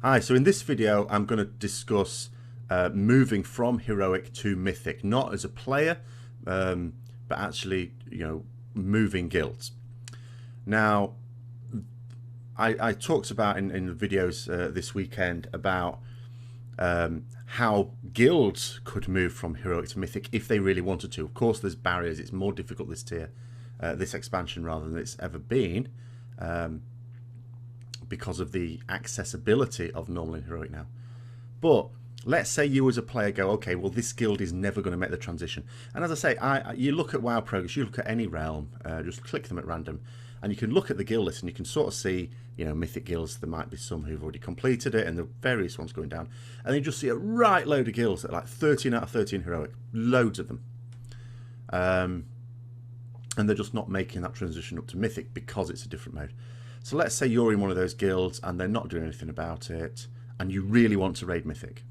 Hi, so in this video I'm going to discuss moving from heroic to mythic, not as a player, but actually, moving guilds. Now, I talked about in the videos this weekend about how guilds could move from heroic to mythic if they really wanted to. Of course, there's barriers. It's more difficult this tier, this expansion rather than it's ever been. Because of the accessibility of normal and heroic now. But let's say you as a player go, okay, well, this guild is never going to make the transition. And as I say, you look at WoW Progress, you look at any realm, just click them at random, and you can look at the guild list and you can sort of see, mythic guilds. There might be some who've already completed it and the various ones going down. And you just see a right load of guilds that are like 13 out of 13 heroic, loads of them. And they're just not making that transition up to mythic because it's a different mode. So let's say you're in one of those guilds and they're not doing anything about it and you really want to raid mythic.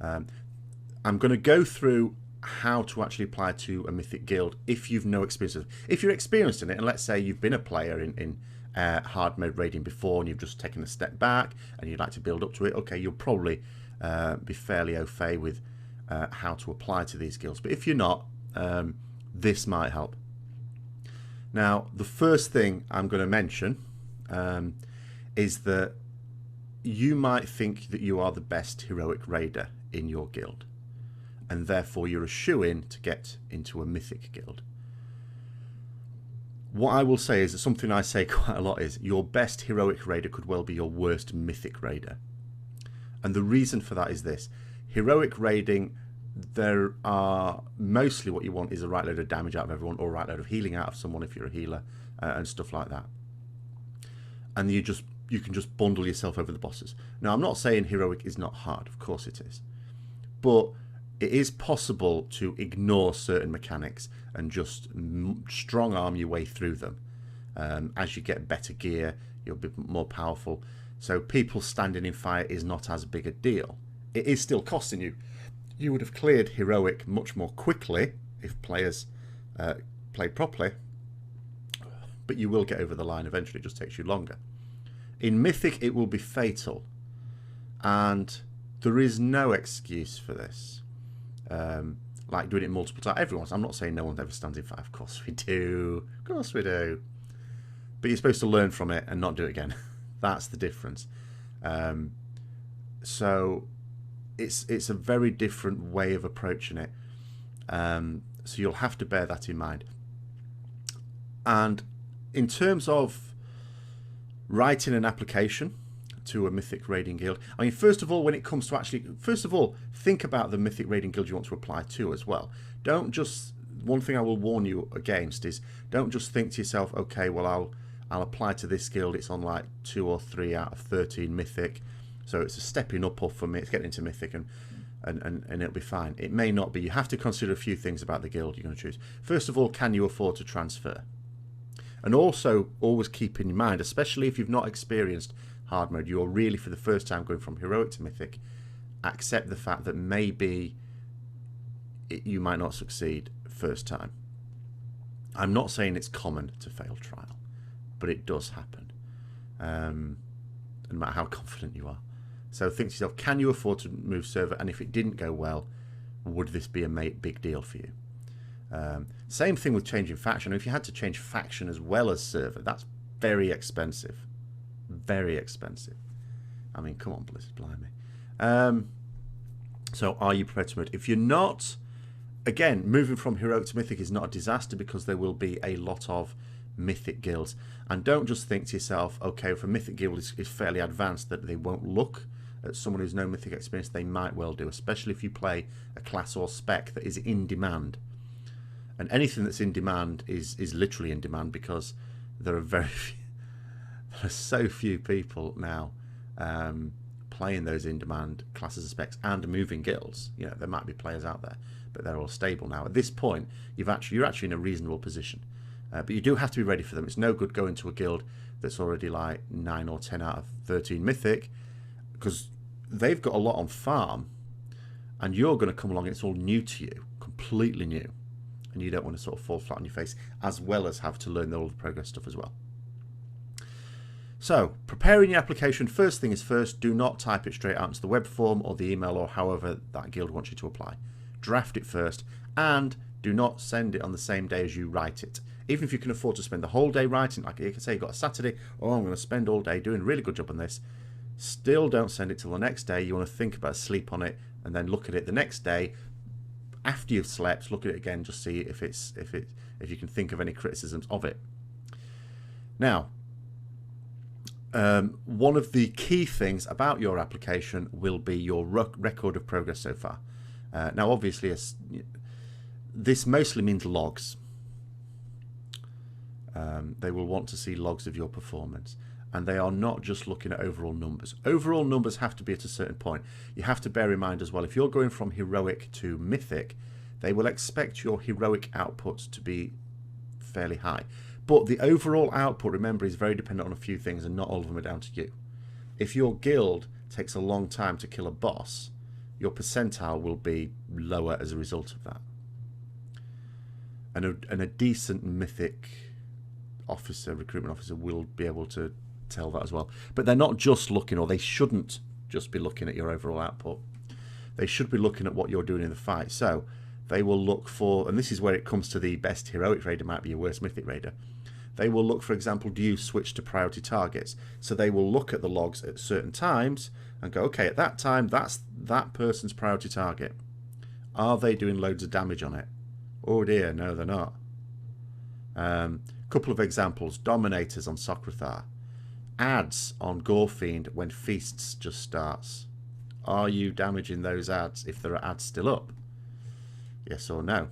I'm going to go through how to actually apply to a mythic guild if you've no experience. If you're experienced in it, and let's say you've been a player in hard mode raiding before and you've just taken a step back and you'd like to build up to it, okay, you'll probably be fairly au fait with how to apply to these guilds. But if you're not, this might help. Now, the first thing I'm going to mention is that you might think that you are the best heroic raider in your guild, and therefore you're a shoo-in to get into a mythic guild. What I will say is that something I say quite a lot is your best heroic raider could well be your worst mythic raider. And the reason for that is this. Heroic raiding, there are mostly what you want is a right load of damage out of everyone or a right load of healing out of someone if you're a healer and stuff like that. And you can just bundle yourself over the bosses. Now, I'm not saying heroic is not hard. Of course it is. But it is possible to ignore certain mechanics and just strong arm your way through them. As you get better gear, you'll be more powerful. So people standing in fire is not as big a deal. It is still costing you. You would have cleared heroic much more quickly if players played properly, but you will get over the line eventually. It just takes you longer. In mythic, it will be fatal, and there is no excuse for this. Like doing it multiple times. I'm not saying no one ever stands in fire. Of course we do. Of course we do. But you're supposed to learn from it and not do it again. That's the difference. So it's a very different way of approaching it. So you'll have to bear that in mind. And in terms of writing an application to a mythic raiding guild, I mean, first of all, when it comes to think about the mythic raiding guild you want to apply to as well. Don't just, one thing I will warn you against is don't just think to yourself, okay, well, I'll apply to this guild. It's on like 2 or 3 out of 13 mythic. So it's a stepping up for me. It's getting into mythic and it'll be fine. It may not be. You have to consider a few things about the guild you're going to choose. First of all, can you afford to transfer? And also, always keep in mind, especially if you've not experienced hard mode, you're really for the first time going from heroic to mythic, accept the fact that maybe you might not succeed first time. I'm not saying it's common to fail trial, but it does happen. No matter how confident you are. So think to yourself, can you afford to move server? And if it didn't go well, would this be a big deal for you? Same thing with changing faction. If you had to change faction as well as server, that's very expensive. Very expensive. I mean, come on, Blizzard, blimey. So are you prepared to move? If you're not, again, moving from heroic to mythic is not a disaster because there will be a lot of mythic guilds. And don't just think to yourself, okay, if a mythic guild is fairly advanced, that they won't look at someone who's no mythic experience. They might well do, especially if you play a class or spec that is in demand. And anything that's in demand is literally in demand because there are so few people now playing those in demand classes and specs and moving guilds. There might be players out there, but they're all stable now. At this point, you're actually in a reasonable position. But you do have to be ready for them. It's no good going to a guild that's already like 9 or 10 out of 13 mythic because they've got a lot on farm and you're going to come along and it's all new to you, completely new. And you don't want to sort of fall flat on your face as well as have to learn all the progress stuff as well. So, preparing your application, first thing is first, do not type it straight out into the web form or the email or however that guild wants you to apply. Draft it first, and do not send it on the same day as you write it. Even if you can afford to spend the whole day writing, like you can say you've got a Saturday, oh, I'm going to spend all day doing a really good job on this, still don't send it till the next day. You want to think about it, sleep on it, and then look at it the next day after you've slept. Look at it again, just see if you can think of any criticisms of it. Now, one of the key things about your application will be your record of progress so far. Now, obviously, this mostly means logs. They will want to see logs of your performance, and they are not just looking at overall numbers. Overall numbers have to be at a certain point. You have to bear in mind as well, if you're going from heroic to mythic, they will expect your heroic output to be fairly high. But the overall output, remember, is very dependent on a few things, and not all of them are down to you. If your guild takes a long time to kill a boss, your percentile will be lower as a result of that. And a decent mythic officer, recruitment officer, will be able to tell that as well. But they're not just looking, or they shouldn't just be looking at your overall output. They should be looking at what you're doing in the fight. So they will look for, and this is where it comes to the best heroic raider might be your worst mythic raider. They will look, for example, do you switch to priority targets? So they will look at the logs at certain times and go, okay, at that time, that's that person's priority target. Are they doing loads of damage on it? Oh dear, no, they're not. Couple of examples: Dominators on Socrathar, ads on Gorefiend when Feasts just starts. Are you damaging those ads if there are ads still up? Yes or no?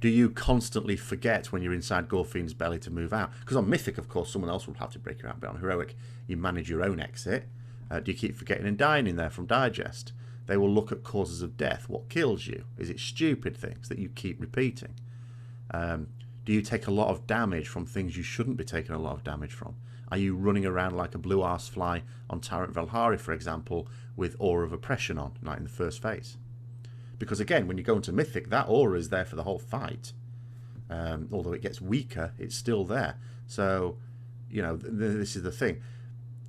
Do you constantly forget when you're inside Gorefiend's belly to move out? Because on Mythic, of course, someone else will have to break you out, but on Heroic, you manage your own exit. Do you keep forgetting and dying in there from Digest? They will look at causes of death. What kills you? Is it stupid things that you keep repeating? Do you take a lot of damage from things you shouldn't be taking a lot of damage from? Are you running around like a blue arse fly on Tyrant Valhari, for example, with Aura of Oppression on, like in the first phase? Because again, when you go into Mythic, that aura is there for the whole fight. Although it gets weaker, it's still there. So, you know, this is the thing.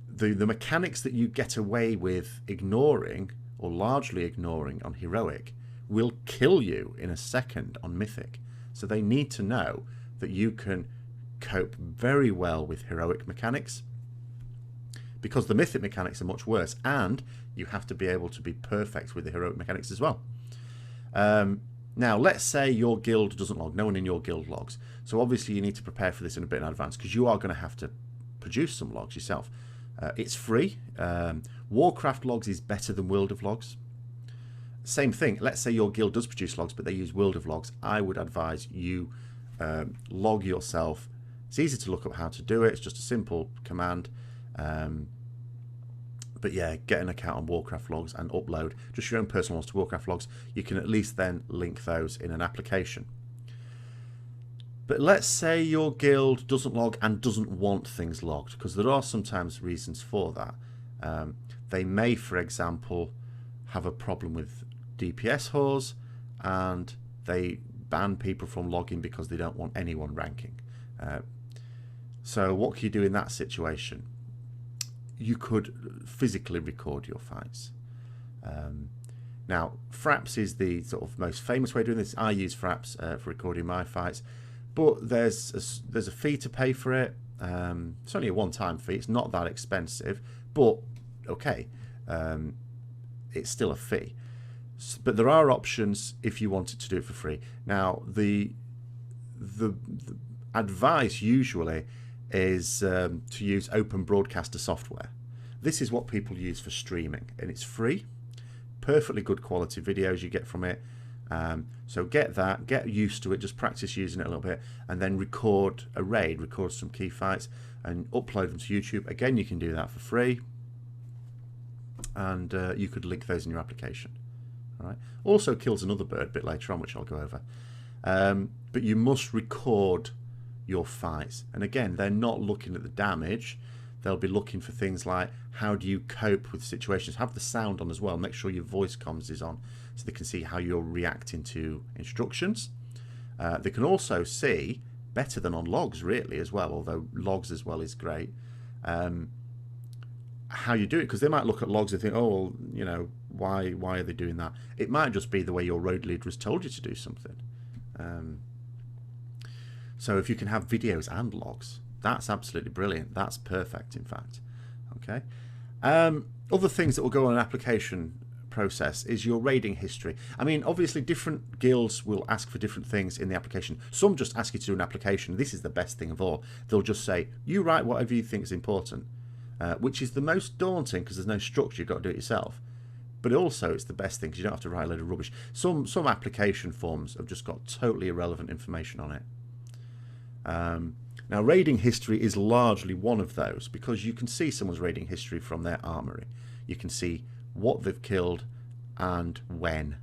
The mechanics that you get away with ignoring, or largely ignoring on Heroic, will kill you in a second on Mythic. So they need to know that you can cope very well with Heroic mechanics, because the Mythic mechanics are much worse, and you have to be able to be perfect with the Heroic mechanics as well. Now, let's say your guild doesn't log, no one in your guild logs. So obviously you need to prepare for this in a bit in advance, because you are going to have to produce some logs yourself. It's free. Warcraft logs is better than World of Logs. Same thing, let's say your guild does produce logs, but they use World of Logs. I would advise you log yourself. It's easy to look up how to do it. It's just a simple command. But yeah, get an account on Warcraft logs and upload just your own personal ones to Warcraft logs. You can at least then link those in an application. But let's say your guild doesn't log and doesn't want things logged, because there are sometimes reasons for that. They may, for example, have a problem with DPS whores, and they ban people from logging because they don't want anyone ranking. So what can you do in that situation? You could physically record your fights. Now, Fraps is the sort of most famous way of doing this. I use Fraps for recording my fights, but there's a fee to pay for it. It's only a one-time fee. It's not that expensive, but okay, it's still a fee. But there are options if you wanted to do it for free. Now, the advice usually is to use open broadcaster software. This is what people use for streaming, and it's free. Perfectly good quality videos you get from it. So get that, get used to it, just practice using it a little bit, and then record a raid, record some key fights, and upload them to YouTube. Again, you can do that for free, and you could link those in your application. All right. Also kills another bird a bit later on, which I'll go over. But you must record your fights, and again, they're not looking at the damage. They'll be looking for things like, how do you cope with situations? Have the sound on as well. Make sure your voice comms is on, so they can see how you're reacting to instructions. They can also see better than on logs really as well, although logs as well is great. How you do it, because they might look at logs and think, oh, well, you know, why are they doing that? It might just be the way your road leader has told you to do something. So if you can have videos and logs, that's absolutely brilliant. That's perfect, in fact. Okay. Other things that will go on an application process is your raiding history. I mean, obviously different guilds will ask for different things in the application. Some just ask you to do an application. This is the best thing of all. They'll just say, you write whatever you think is important, which is the most daunting because there's no structure. You've got to do it yourself. But also it's the best thing because you don't have to write a load of rubbish. Some application forms have just got totally irrelevant information on it. Now, raiding history is largely one of those because you can see someone's raiding history from their armory. You can see what they've killed and when.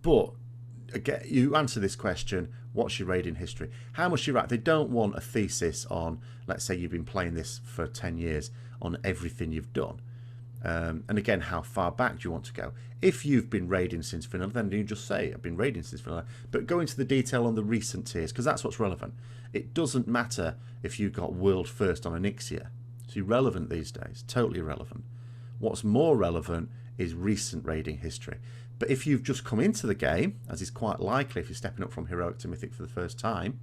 But again, you answer this question, what's your raiding history? How much you write? They don't want a thesis on, let's say you've been playing this for 10 years, on everything you've done. And again, how far back do you want to go? If you've been raiding since vanilla, then you just say, I've been raiding since vanilla. But go into the detail on the recent tiers, because that's what's relevant. It doesn't matter if you got world first on Onyxia. It's irrelevant these days, totally irrelevant. What's more relevant is recent raiding history. But if you've just come into the game, as is quite likely if you're stepping up from Heroic to Mythic for the first time,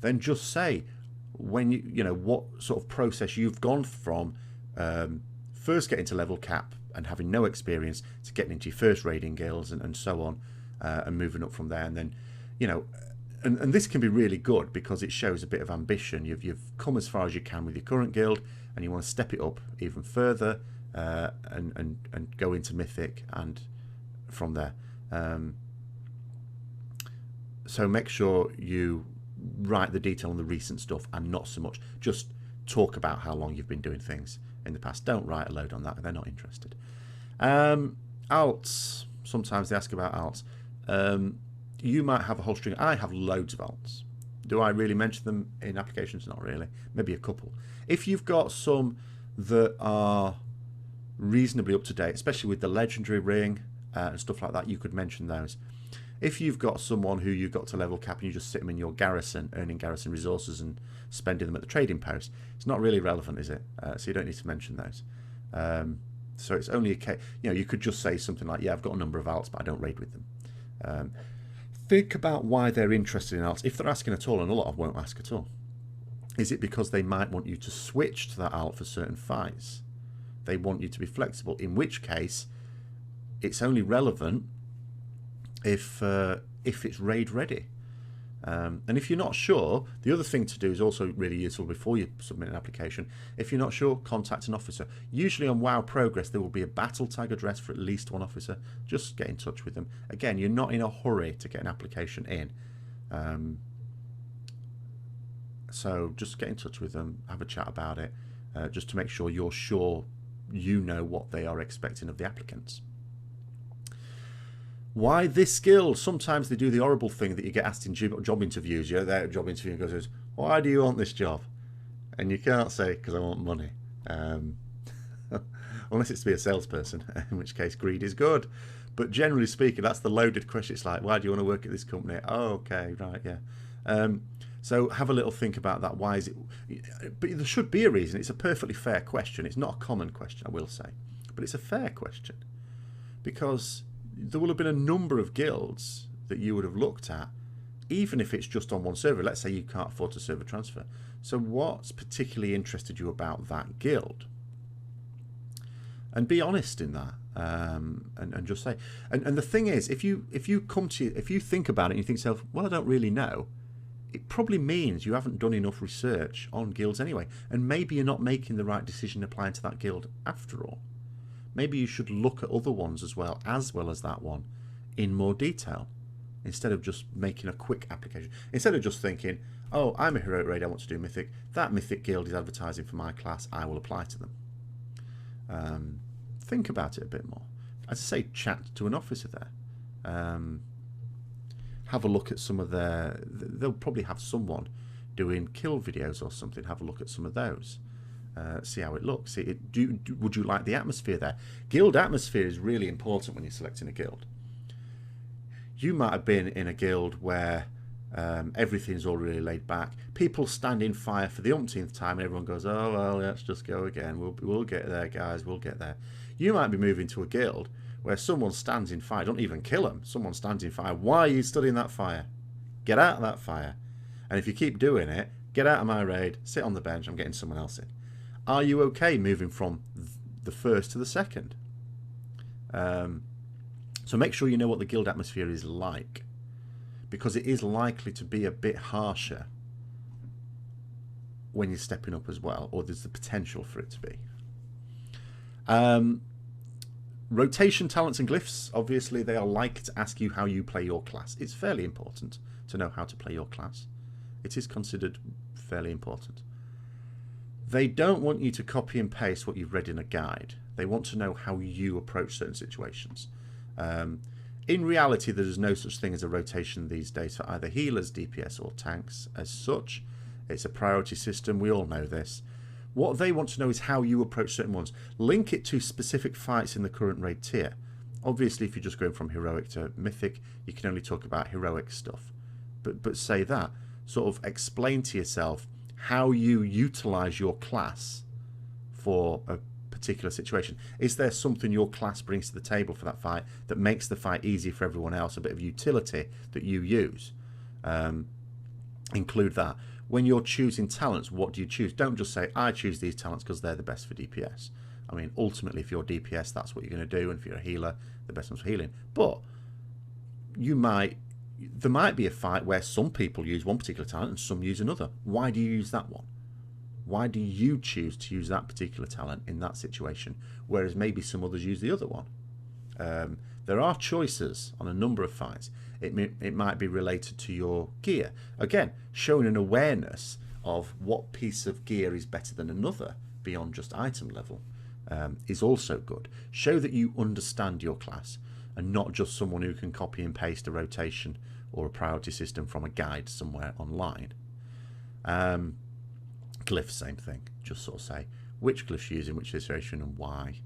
then just say when you know what sort of process you've gone from first getting to level cap and having no experience to getting into your first raiding guilds and so on, and moving up from there. And then, you know, and this can be really good because it shows a bit of ambition. You've come as far as you can with your current guild and you want to step it up even further, and go into Mythic and from there. So make sure you write the detail on the recent stuff and not so much just talk about how long you've been doing things in the past. Don't write a load on that. They're not interested. Alts. Sometimes they ask about alts. You might have a whole string. I have loads of alts. Do I really mention them in applications? Not really. Maybe a couple. If you've got some that are reasonably up to date, especially with the legendary ring and stuff like that, you could mention those. If you've got someone who you've got to level cap and you just sit them in your garrison, earning garrison resources and spending them at the trading post, it's not really relevant, is it? So you don't need to mention those. So it's only a case, you know, you could just say something like, yeah, I've got a number of alts, but I don't raid with them. Think about why they're interested in alts. If they're asking at all, and a lot of won't ask at all, is it because they might want you to switch to that alt for certain fights? They want you to be flexible, in which case it's only relevant if it's raid ready. And if you're not sure, the other thing to do is also really useful before you submit an application. If you're not sure, contact an officer. Usually on WoW Progress there will be a battle tag address for at least one officer. Just get in touch with them. Again, you're not in a hurry to get an application in, so just get in touch with them, have a chat about it, just to make sure you're sure you know what they are expecting of the applicants. Why this skill? Sometimes they do the horrible thing that you get asked in job interviews. You're there at a job interview and goes, why do you want this job? And you can't say, because I want money. Unless it's to be a salesperson, in which case greed is good. But generally speaking, that's the loaded question. It's like, why do you want to work at this company? Oh, okay, right, yeah. So have a little think about that. Why is it? But there should be a reason. It's a perfectly fair question. It's not a common question, I will say. But it's a fair question. Because there will have been a number of guilds that you would have looked at, even if it's just on one server. Let's say you can't afford to server transfer. So what's particularly interested you about that guild? And be honest in that, and just say. And the thing is, if you think about it and you think to yourself, well, I don't really know, it probably means you haven't done enough research on guilds anyway, and maybe you're not making the right decision applying to that guild after all. Maybe you should look at other ones as well as that one in more detail, instead of just making a quick application. Instead of just thinking, oh, I'm a heroic raid, I want to do Mythic. That Mythic guild is advertising for my class, I will apply to them. Think about it a bit more. As I say, chat to an officer there. Have a look at some of their... They'll probably have someone doing kill videos or something. Have a look at some of those. See how it looks. Would you like the atmosphere there? Guild atmosphere is really important when you're selecting a guild. You might have been in a guild where everything's all really laid back. People stand in fire for the umpteenth time, and everyone goes, "Oh well, let's just go again. We'll get there, guys. We'll get there." You might be moving to a guild where someone stands in fire. Don't even kill them. Someone stands in fire. Why are you still in that fire? Get out of that fire. And if you keep doing it, get out of my raid. Sit on the bench. I'm getting someone else in. Are you okay moving from the first to the second? So make sure you know what the guild atmosphere is like, because it is likely to be a bit harsher when you're stepping up as well, or there's the potential for it to be. Rotation talents and glyphs, obviously they are likely to ask you how you play your class. It's fairly important to know how to play your class. It is considered fairly important. They don't want you to copy and paste what you've read in a guide. They want to know how you approach certain situations. In reality, there is no such thing as a rotation these days for either healers, DPS or tanks as such. It's a priority system, we all know this. What they want to know is how you approach certain ones. Link it to specific fights in the current raid tier. Obviously, if you're just going from heroic to mythic, you can only talk about heroic stuff. But say that. Sort of explain to yourself how you utilize your class for a particular situation. Is there something your class brings to the table for that fight that makes the fight easy for everyone else, a bit of utility that you use? Include that. When you're choosing talents, what do you choose? Don't just say, I choose these talents because they're the best for DPS. I mean, ultimately, if you're DPS, that's what you're going to do, and if you're a healer, the best one's for healing. But there might be a fight where some people use one particular talent and some use another. Why do you use that one? Why do you choose to use that particular talent in that situation, whereas maybe some others use the other one? There are choices on a number of fights. It might be related to your gear. Again, showing an awareness of what piece of gear is better than another beyond just item level is also good. Show that you understand your class and not just someone who can copy and paste a rotation or a priority system from a guide somewhere online. Glyphs, same thing. Just sort of say which glyphs you use in which situation and why.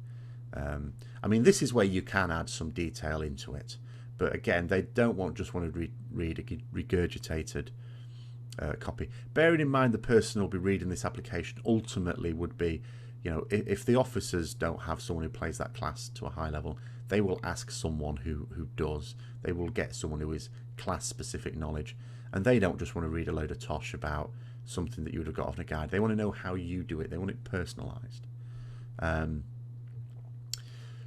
I mean, this is where you can add some detail into it, but again, they don't want to read a regurgitated copy. Bearing in mind the person who'll be reading this application ultimately would be, you know, if the officers don't have someone who plays that class to a high level, they will ask someone who does. They will get someone who is class-specific knowledge, and they don't just want to read a load of tosh about something that you would have got off in a guide. They want to know how you do it. They want it personalised.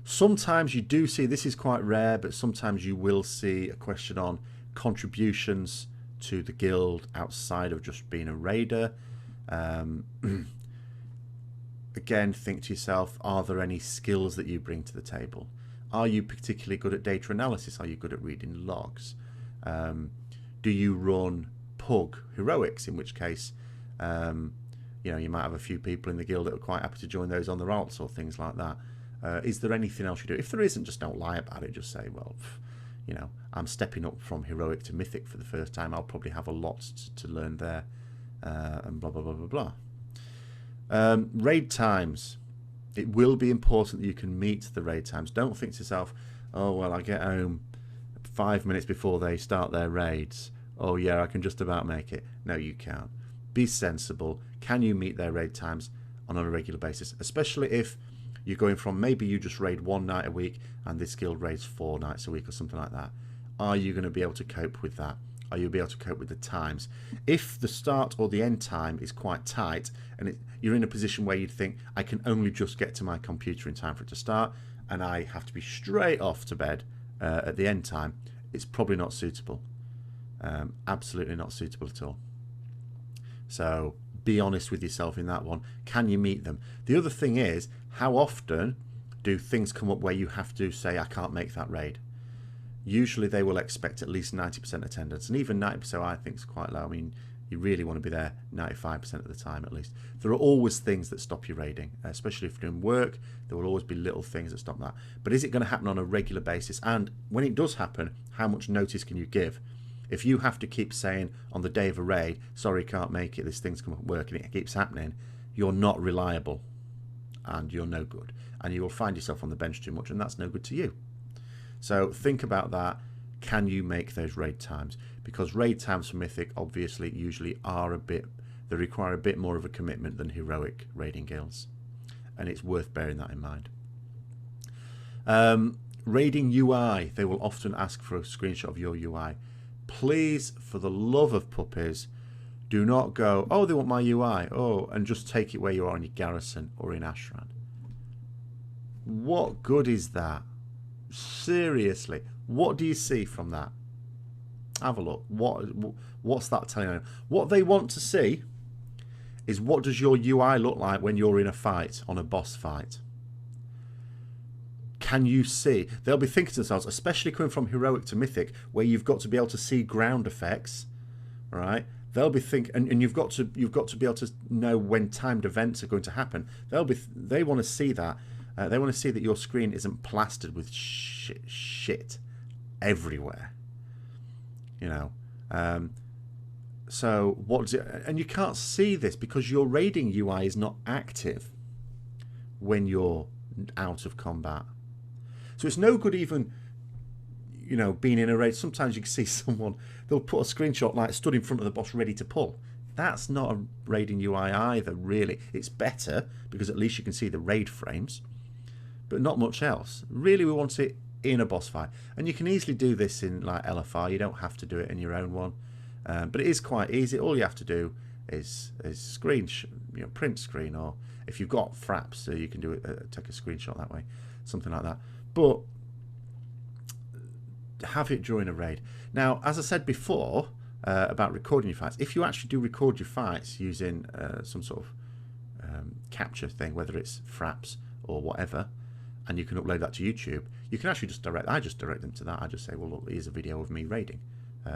Sometimes you do see, this is quite rare, but sometimes you will see a question on contributions to the guild outside of just being a raider. Again, think to yourself, are there any skills that you bring to the table? Are you particularly good at data analysis? Are you good at reading logs? Do you run pug heroics, in which case you know, you might have a few people in the guild that are quite happy to join those on their alts or things like that. Is there anything else you do? If there isn't, just don't lie about it. Just say, well, you know, I'm stepping up from heroic to mythic for the first time. I'll probably have a lot to learn there, and blah blah blah blah blah. Raid times. It will be important that you can meet the raid times. Don't think to yourself, oh well, I get home 5 minutes before they start their raids. Oh yeah, I can just about make it. No, you can't. Be sensible. Can you meet their raid times on a regular basis? Especially if you're going from, maybe you just raid one night a week and this guild raids 4 nights a week or something like that. Are you going to be able to cope with that? Are you be able to cope with the times? If the start or the end time is quite tight and you're in a position where you'd think, I can only just get to my computer in time for it to start and I have to be straight off to bed at the end time, it's probably not suitable. Absolutely not suitable at all. So be honest with yourself in that one. Can you meet them? The other thing is, how often do things come up where you have to say, I can't make that raid? Usually they will expect at least 90% attendance, and even 90% I think is quite low. I mean, you really want to be there 95% of the time at least. There are always things that stop you raiding, especially if you're doing work. There will always be little things that stop that. But is it going to happen on a regular basis? And when it does happen, how much notice can you give? If you have to keep saying on the day of a raid, sorry, can't make it, this thing's come up at work, and it keeps happening, you're not reliable and you're no good. And you will find yourself on the bench too much, and that's no good to you. So think about that. can you make those raid times? Because raid times for Mythic obviously usually are they require a bit more of a commitment than heroic raiding guilds, and it's worth bearing that in mind. Raiding UI, they will often ask for a screenshot of your UI. Please, for the love of puppies, do not go, oh, they want my UI, oh, and just take it where you are in your garrison or in Ashran. What good is that? Seriously, what do you see from that? Have a look. What's that telling you? What they want to see is, what does your UI look like when you're in a fight, on a boss fight? Can you see? They'll be thinking to themselves, especially coming from heroic to mythic, where you've got to be able to see ground effects, right? They'll be thinking, and you've got to be able to know when timed events are going to happen. They want to see that. They want to see that your screen isn't plastered with shit everywhere. You know. So what does it? And you can't see this because your raiding UI is not active when you're out of combat. So it's no good even, you know, being in a raid. Sometimes you can see someone, they'll put a screenshot like stood in front of the boss ready to pull. That's not a raiding UI either, really. It's better because at least you can see the raid frames, but not much else. Really, we want it in a boss fight. And you can easily do this in like LFR. You don't have to do it in your own one. But it is quite easy. All you have to do is print screen, or if you've got fraps, so you can do it, take a screenshot that way, something like that. But have it during a raid. Now, as I said before about recording your fights, if you actually do record your fights using some sort of capture thing, whether it's fraps or whatever, and you can upload that to YouTube, you can actually I just direct them to that. I just say, well, look, here's a video of me raiding.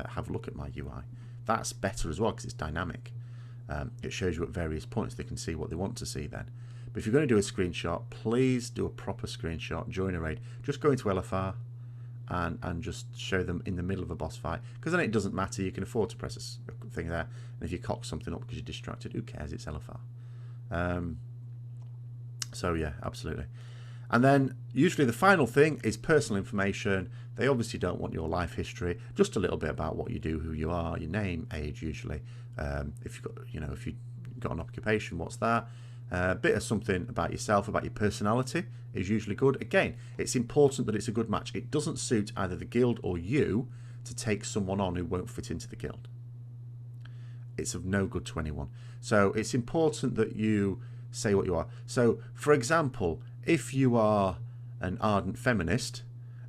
Have a look at my UI. That's better as well because it's dynamic. It shows you at various points. They can see what they want to see then. But if you're going to do a screenshot, please do a proper screenshot during a raid. Just go into LFR and just show them in the middle of a boss fight, because then it doesn't matter. You can afford to press a thing there, and if you cock something up because you're distracted, who cares? It's LFR. So yeah, absolutely. And then usually the final thing is personal information. They obviously don't want your life history, just a little bit about what you do, who you are, your name, age usually. If you've got, if you've got an occupation, what's that? A bit of something about yourself, about your personality is usually good. Again, it's important that it's a good match. It doesn't suit either the guild or you to take someone on who won't fit into the guild. It's of no good to anyone. So it's important that you say what you are. So, for example, if you are an ardent feminist,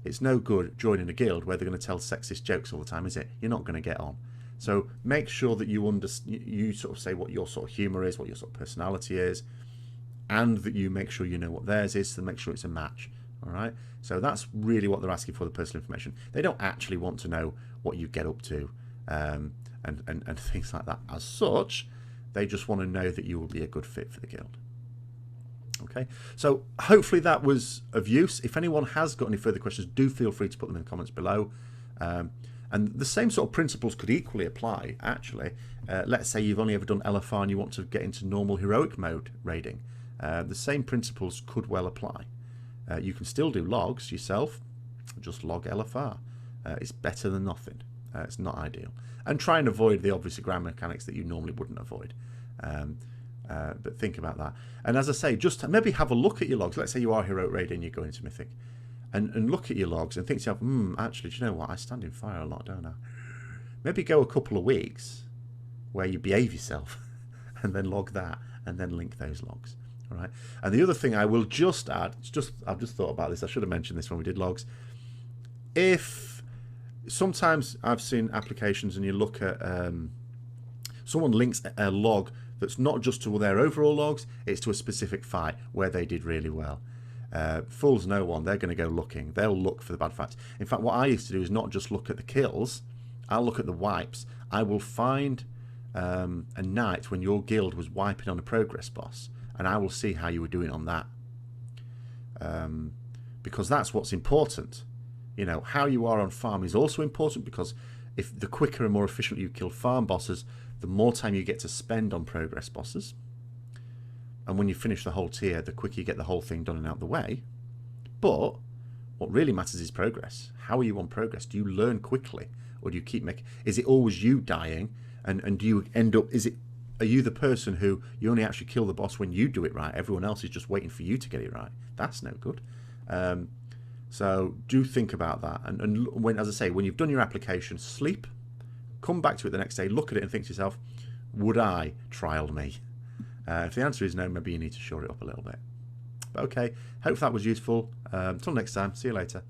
it's no good joining a guild where they're going to tell sexist jokes all the time, is it? You're not going to get on. So make sure that you sort of say what your sort of humour is, what your sort of personality is, and that you make sure you know what theirs is, to make sure it's a match. All right. So that's really what they're asking for, the personal information. They don't actually want to know what you get up to, and things like that. As such, they just want to know that you will be a good fit for the guild. Okay, so hopefully that was of use. If anyone has got any further questions, do feel free to put them in the comments below. And the same sort of principles could equally apply, actually. Let's say you've only ever done LFR and you want to get into normal heroic mode raiding. The same principles could well apply. You can still do logs yourself, just log LFR. It's better than nothing. It's not ideal. And try and avoid the obvious ground mechanics that you normally wouldn't avoid. But think about that. And as I say, just maybe have a look at your logs. Let's say you are heroic raiding, you go into Mythic. And look at your logs and think to yourself, actually, do you know what? I stand in fire a lot, don't I? Maybe go a couple of weeks where you behave yourself and then log that and then link those logs. All right. And the other thing I will just add, I've just thought about this. I should have mentioned this when we did logs. If sometimes I've seen applications and you look at someone links a log that's not just to their overall logs, it's to a specific fight where they did really well. Fools no one. They're going to go looking. They'll look for the bad fights. In fact, what I used to do is not just look at the kills. I'll look at the wipes. I will find a night when your guild was wiping on a progress boss, and I will see how you were doing on that. Because that's what's important. You know, how you are on farm is also important, because if the quicker and more efficient you kill farm bosses, the more time you get to spend on progress bosses. And when you finish the whole tier, the quicker you get the whole thing done and out the way. But What really matters is progress. How are you on progress? Do you learn quickly, or do you keep making? Is it always you dying, and do you end up? Are you the person who you only actually kill the boss when you do it right? Everyone else is just waiting for you to get it right. That's no good. So do think about that. And when, as I say, when you've done your application, sleep, come back to it the next day, look at it, and think to yourself, would I trial me? If the answer is no, maybe you need to shore it up a little bit. But okay, hope that was useful. Until next time, see you later.